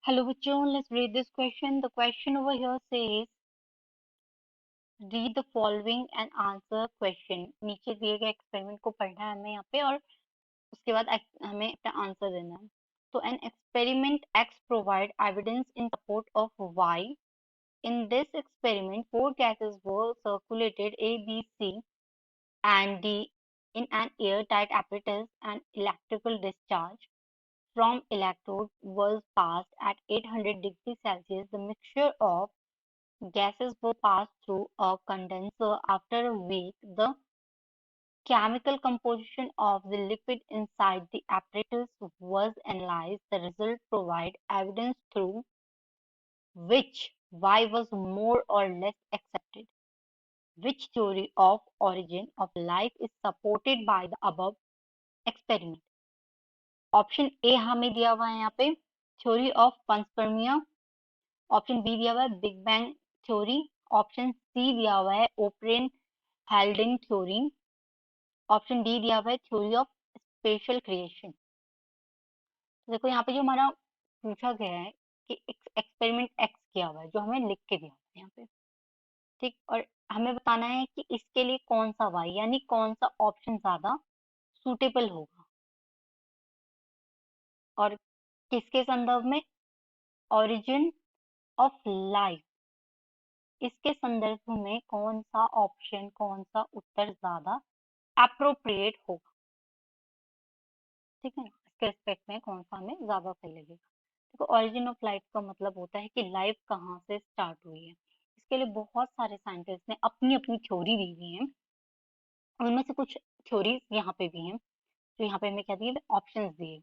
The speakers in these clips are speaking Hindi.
Hello, Vachon. Let's read this question. The question over here says, read the following and answer question. नीचे दिए गए एक्सपेरिमेंट को पढ़ना है हमें यहाँ पे और उसके बाद हमें अपना आंसर देना है. So, an experiment X provide evidence in support of Y. In this experiment, four gases were circulated A, B, C, and D in an airtight apparatus. An electrical discharge from electrode was passed at 800 degrees Celsius. The mixture of gases were passed through a condenser. After a week, the chemical composition of the liquid inside the apparatus was analyzed. The result provide evidence through which Y was more or less accepted. Which theory of origin of life is supported by the above experiment? Option A हमें दिया हुआ है यहाँ पे theory of panspermia. Option B दिया हुआ है big bang theory. Option C दिया हुआ है Oparin Haldane theory. Option D दिया हुआ है थ्योरी ऑफ स्पेशल क्रिएशन. देखो यहाँ पे जो हमारा पूछा गया है कि एक्सपेरिमेंट एक्स किया हुआ है जो हमें लिख के दिया हुआ है यहाँ पे, ठीक, और हमें बताना है कि इसके लिए कौन सा वाई यानी कौन सा ऑप्शन ज्यादा सूटेबल होगा और किसके संदर्भ में, ओरिजिन ऑफ लाइफ, इसके संदर्भ में कौन सा ऑप्शन कौन सा उत्तर ज्यादा अप्रोप्रिएट होगा. ठीक है ना, इसके रिस्पेक्ट में कौन सा हमें ज्यादा सही लगेगा. देखो ओरिजिन ऑफ लाइफ का मतलब होता है कि लाइफ कहाँ से स्टार्ट हुई है. इसके लिए बहुत सारे साइंटिस्ट ने अपनी अपनी थ्योरी दी हुई है. उनमें से कुछ थ्योरीज यहाँ पे भी हैं जो यहाँ पे हमें क्या दिए ऑप्शंस दिए.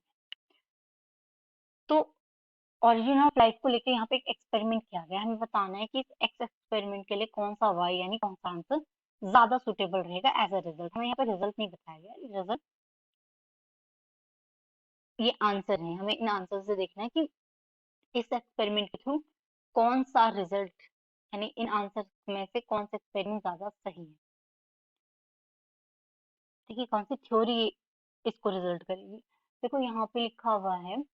तो ओरिजिन ऑफ लाइफ को लेकर यहाँ पे एक एक्सपेरिमेंट किया गया. हमें बताना है कि इस एक्सपेरिमेंट के लिए कौन सा वाई यानी कौन सा आंसर ज्यादा सुटेबल रहेगा एज अ रिजल्ट. हमें यहाँ पे रिजल्ट नहीं बताया गया. रिजल्ट ये आंसर है. हमें इन आंसर से देखना है कि इस एक्सपेरिमेंट के थ्रू कौन सा रिजल्ट यानी इन आंसर में से कौन सा एक्सपेरिमेंट ज्यादा सही है. ठीक है, कौन सी थ्योरी इसको रिजल्ट करेगी. देखो यहाँ पे लिखा हुआ है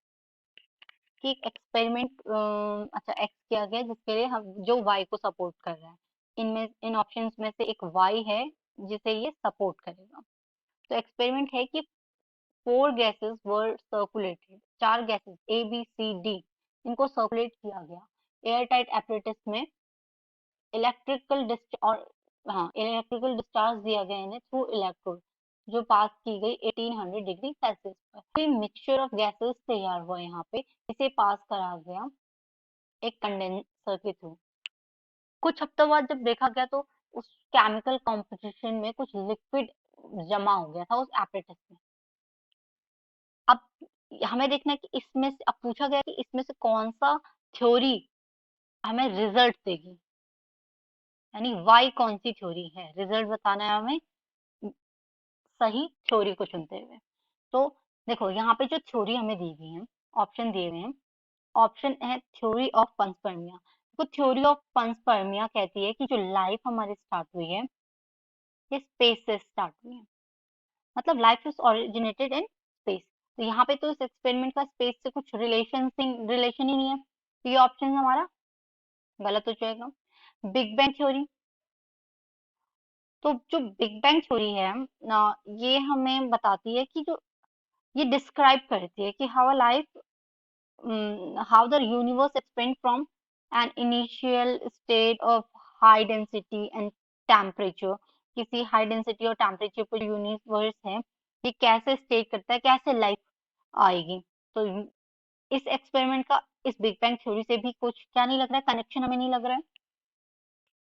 कि एक एक्सपेरिमेंट अच्छा एक्स किया गया जिसके लिए हम जो वाई को सपोर्ट कर रहा है. इनमें इन ऑप्शंस में से एक वाई है जिसे ये सपोर्ट करेगा. तो एक्सपेरिमेंट है कि फोर गैसेस वर सर्कुलेटेड. चार gases A B C D इनको सर्कुलेट किया गया एयर टाइट एपरेटस में. इलेक्ट्रिकल डिस्चार्ज, हाँ इलेक्ट्रिकल डिस्चार्ज दिया गया इन्हें थ्रू इलेक्ट्रोड जो पास की गई 1800 डिग्री सेल्सियस पर. फिर मिक्सचर ऑफ गैसेस तैयार हुआ यहाँ पे. इसे पास करा गया एक कंडेंसर के थ्रू. कुछ हफ्तों बाद जब देखा गया तो उस केमिकल कॉम्पोजिशन में कुछ लिक्विड जमा हो गया था उस एपरेटस में. अब हमें देखना है कि इसमें से अब पूछा गया कि इसमें से कौन सा थ्योरी हमें रिजल्ट देगी यानी वाई कौन सी थ्योरी है. रिजल्ट बताना है हमें सही थ्योरी को चुनते हुए. तो देखो यहाँ पे जो थ्योरी हमें दी गई है ऑप्शन दिए हुए हैं. ऑप्शन है थ्योरी ऑफ पंसपर्मिया. तो थ्योरी ऑफ पंसपर्मिया कहती है कि जो लाइफ हमारी स्टार्ट हुई है ये स्पेस से स्टार्ट हुई है. मतलब life is originated in space. तो यहाँ पे तो इस एक्सपेरिमेंट का स्पेस से कुछ रिलेशन ही नहीं है. तो ये ऑप्शन हमारा गलत हो जाएगा. Big bang theory. तो जो बिग बैंग थ्योरी है ना ये हमें बताती है कि जो ये डिस्क्राइब करती है कि how life how the universe expand from an initial state of high density and temperature. किसी हाई डेंसिटी और टेम्परेचर पर यूनिवर्स है ये कैसे स्टेट करता है कैसे लाइफ आएगी. तो इस एक्सपेरिमेंट का इस बिग बैंग थ्योरी से भी कुछ क्या नहीं लग रहा है, कनेक्शन हमें नहीं लग रहा है.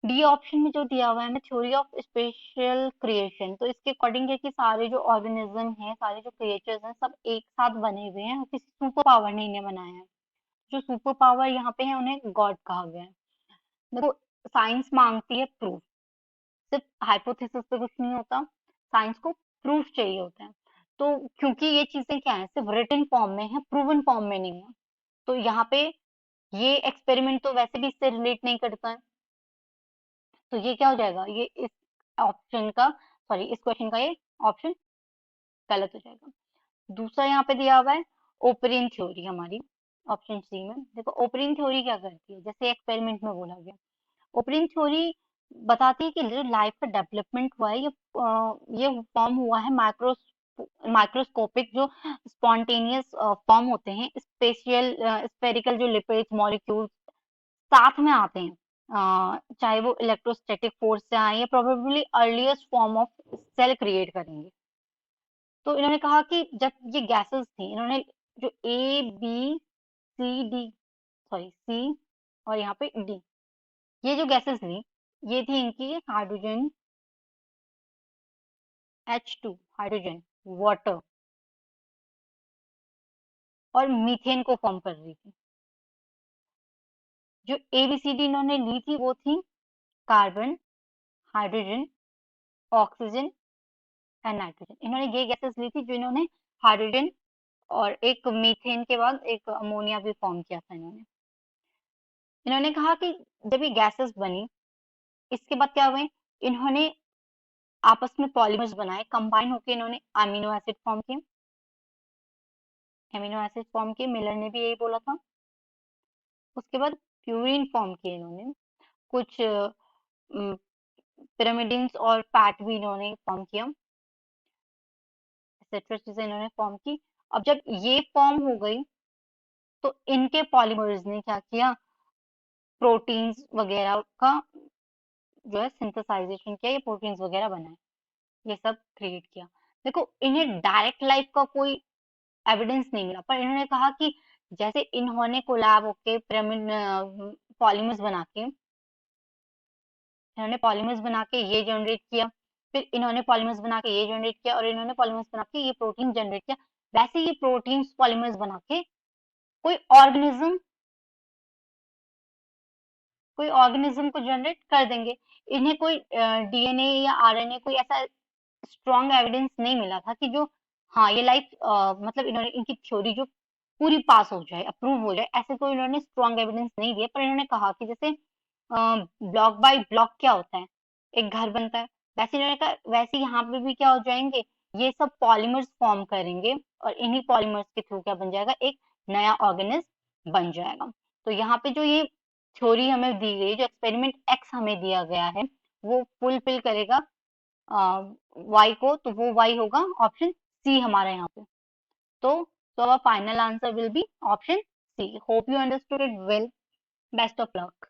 डी ऑप्शन में जो दिया हुआ है हमें थ्योरी ऑफ स्पेशल क्रिएशन. तो इसके अकॉर्डिंग है कि सारे जो ऑर्गेनिज्म हैं सारे जो क्रिएचर्स हैं सब एक साथ बने हुए हैं किसी सुपर पावर ने इन्हें बनाया है. जो सुपर पावर यहाँ पे है उन्हें गॉड कहा गया है. देखो साइंस मांगती है प्रूफ. सिर्फ हाइपोथेसिस पे कुछ नहीं होता. साइंस को प्रूफ चाहिए होता है. तो क्योंकि ये चीजें क्या है सिर्फ रिटन फॉर्म में है प्रूवन फॉर्म में नहीं है तो यहाँ पे ये एक्सपेरिमेंट तो वैसे भी इससे रिलेट नहीं करता है. तो ये क्या हो जाएगा ये इस ऑप्शन का सॉरी इस क्वेश्चन का ये ऑप्शन गलत हो जाएगा. दूसरा यहाँ पे दिया हुआ है ओपेरियन थ्योरी हमारी. ऑप्शन सी में देखो, ओपनिंग थ्योरी क्या करती है, जैसे एक्सपेरिमेंट में बोला गया, ओपनिंग थ्योरी बताती है कि जो लाइफ का डेवलपमेंट हुआ है, ये फॉर्म हुआ है माइक्रोस्कोपिक जो स्पॉन्टेनियस फॉर्म होते हैं, स्पेशियल स्फेरिकल जो लिपिड्स मॉलिक्यूल्स साथ में आते हैं, चाहे वो इलेक्ट्रोस्टैटिक फोर्स से आए या probably earliest form of cell create करेंगे। तो इन्होंने कहा कि जब ये गैसेस थी, इन्होंने जो A B C D, sorry C और यहाँ पे डी, ये जो गैसेस थी, ये थी इनकी हाइड्रोजन H2, हाइड्रोजन, वाटर और मीथेन को फॉर्म कर रही थी। जो एबीसीडी इन्होंने ली थी वो थी carbon, hydrogen, oxygen and nitrogen. इन्होंने ये गैसेस ली थी जो इन्होंने हाइड्रोजन और एक मीथेन के बाद एक अमोनिया भी फॉर्म किया था इन्होंने। इन्होंने कहा कि जब ये गैसेस बनी, इसके बाद क्या हुए, इन्होंने आपस में पॉलीमर्स बनाए, कंबाइन होकर इन्होंने अमीनो एसिड फॉर्म किए, एमिनो एसिड फॉर्म किए, मिलर ने भी यही बोला था। उसके बाद प्यूरिन फॉर्म किए इन्होंने, कुछ पिरामिडिन्स और फैट भी इन्होंने फॉर्म किया, एक्सेट्रा चीजें इन्होंने फॉर्म की। अब जब ये फॉर्म हो गई, तो इनके पॉलीमर्स ने क्या किया, प्रोटीन्स वगैरह का जो है सिंथेसाइजेशन किया, ये प्रोटीन्स वगैरह बनाए, ये सब क्रिएट किया। देखो, इन्हें डायरेक्ट लाइफ का कोई एविडेंस नहीं मिला, पर इन्होंने कहा कि जैसे इन्होंने कोलैब होके पिरामिड पॉलीमर्स बना के, इन्होंने पॉलीमर्स बना के ये जनरेट किया, फिर इन्होंने पॉलीमर्स बना के ये जनरेट किया, और इन्होंने पॉलीमर्स बना के ये प्रोटीन जनरेट किया, वैसे ये प्रोटीन्स पॉलीमर्स बना के कोई ऑर्गेनिज्म को जनरेट कर देंगे। इन्हें कोई डीएनए या आरएनए कोई ऐसा स्ट्रॉन्ग एविडेंस नहीं मिला था कि जो, हाँ ये लाइफ, मतलब इन्होंने इनकी थ्योरी जो पूरी पास हो जाए, अप्रूव हो जाए, ऐसे कोई इन्होंने स्ट्रॉन्ग एविडेंस नहीं दिया। पर इन्होंने कहा कि जैसे ब्लॉक बाय ब्लॉक क्या होता है, एक घर बनता है, वैसे इन्होंने कहा वैसे यहाँ पे भी क्या हो जाएंगे, ये सब पॉलीमर्स फॉर्म करेंगे, और इन्हीं पॉलीमर्स के थ्रू क्या बन जाएगा, एक नया ऑर्गेनिज्म बन जाएगा। तो यहाँ पे जो ये थ्योरी हमें दी गई, जो एक्सपेरिमेंट एक्स हमें दिया गया है, वो फुलफिल करेगा वाई को, तो वो वाई होगा ऑप्शन सी हमारे यहाँ पे। तो our final answer will be option C. Hope you understood it well. Best of luck.